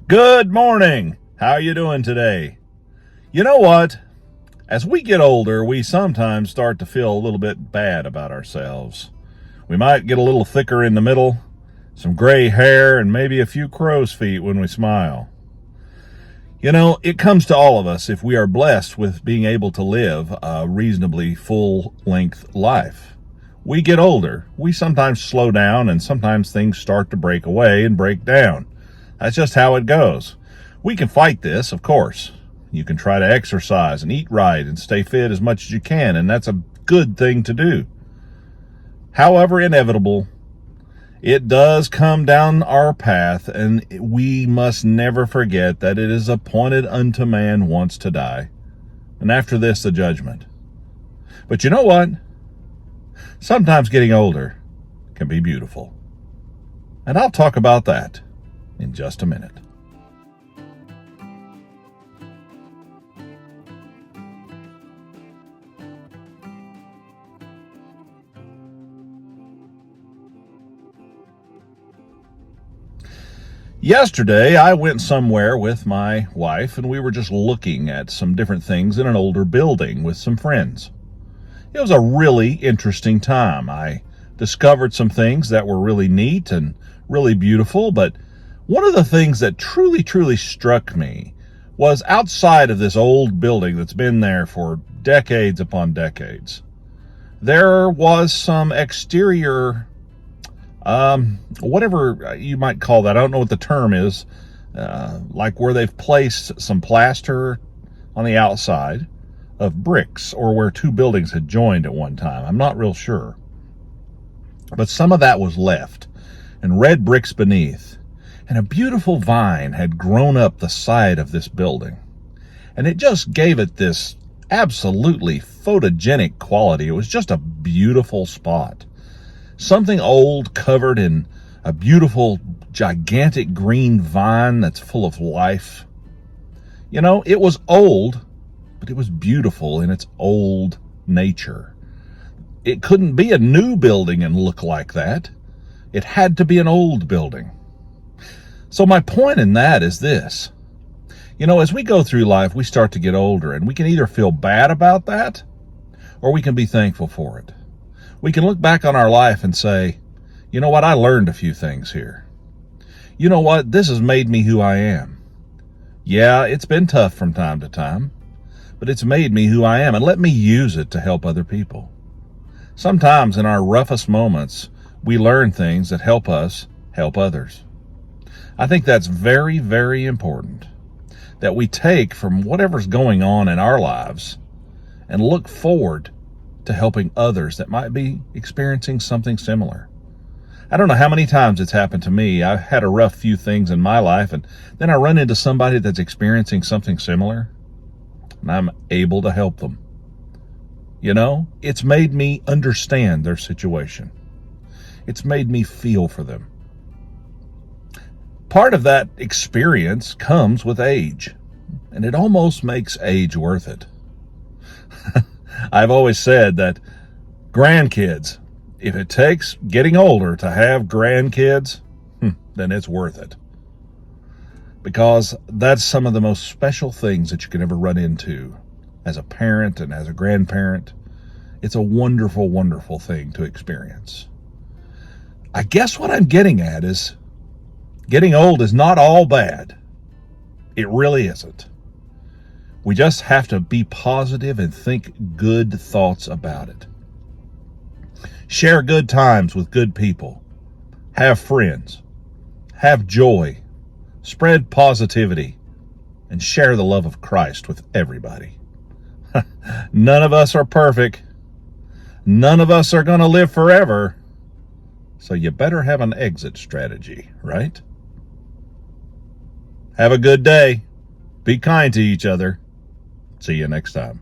Good morning. How are you doing today? You know what? As we get older, we sometimes start to feel a little bit bad about ourselves. We might get a little thicker in the middle, some gray hair, and maybe a few crow's feet when we smile. You know, it comes to all of us if we are blessed with being able to live a reasonably full-length life. We get older. We sometimes slow down, and sometimes things start to break away and break down. That's just how it goes. We can fight this, of course. You can try to exercise and eat right and stay fit as much as you can, and that's a good thing to do. However inevitable, it does come down our path, and we must never forget that it is appointed unto man once to die, and after this the judgment. But you know what? Sometimes getting older can be beautiful. And I'll talk about that in just a minute. Yesterday, I went somewhere with my wife, and we were just looking at some different things in an older building with some friends. It was a really interesting time. I discovered some things that were really neat and really beautiful, but one of the things that truly struck me was outside of this old building that's been there for decades upon decades. There was some exterior, whatever you might call that. I don't know what the term is, like where they've placed some plaster on the outside of bricks, or where two buildings had joined at one time. I'm not real sure. But some of that was left, and red bricks beneath. And a beautiful vine had grown up the side of this building. And it just gave it this absolutely photogenic quality. It was just a beautiful spot. Something old covered in a beautiful, gigantic green vine that's full of life. You know, it was old, but it was beautiful in its old nature. It couldn't be a new building and look like that. It had to be an old building. So my point in that is this. You know, as we go through life, we start to get older, and we can either feel bad about that, or we can be thankful for it. We can look back on our life and say, you know what, I learned a few things here. You know what, this has made me who I am. Yeah, it's been tough from time to time, but it's made me who I am, and let me use it to help other people. Sometimes in our roughest moments, we learn things that help us help others. I think that's very important, that we take from whatever's going on in our lives and look forward to helping others that might be experiencing something similar. I don't know how many times it's happened to me. I've had a rough few things in my life, and then I run into somebody that's experiencing something similar, and I'm able to help them. You know, it's made me understand their situation. It's made me feel for them. Part of that experience comes with age, and it almost makes age worth it. I've always said that grandkids, if it takes getting older to have grandkids, then it's worth it. Because that's some of the most special things that you can ever run into as a parent and as a grandparent. It's a wonderful thing to experience. I guess what I'm getting at is getting old is not all bad. It really isn't. We just have to be positive and think good thoughts about it. Share good times with good people. Have friends. Have joy. Spread positivity. And share the love of Christ with everybody. None of us are perfect. None of us are going to live forever. So you better have an exit strategy, right? Have a good day. Be kind to each other. See you next time.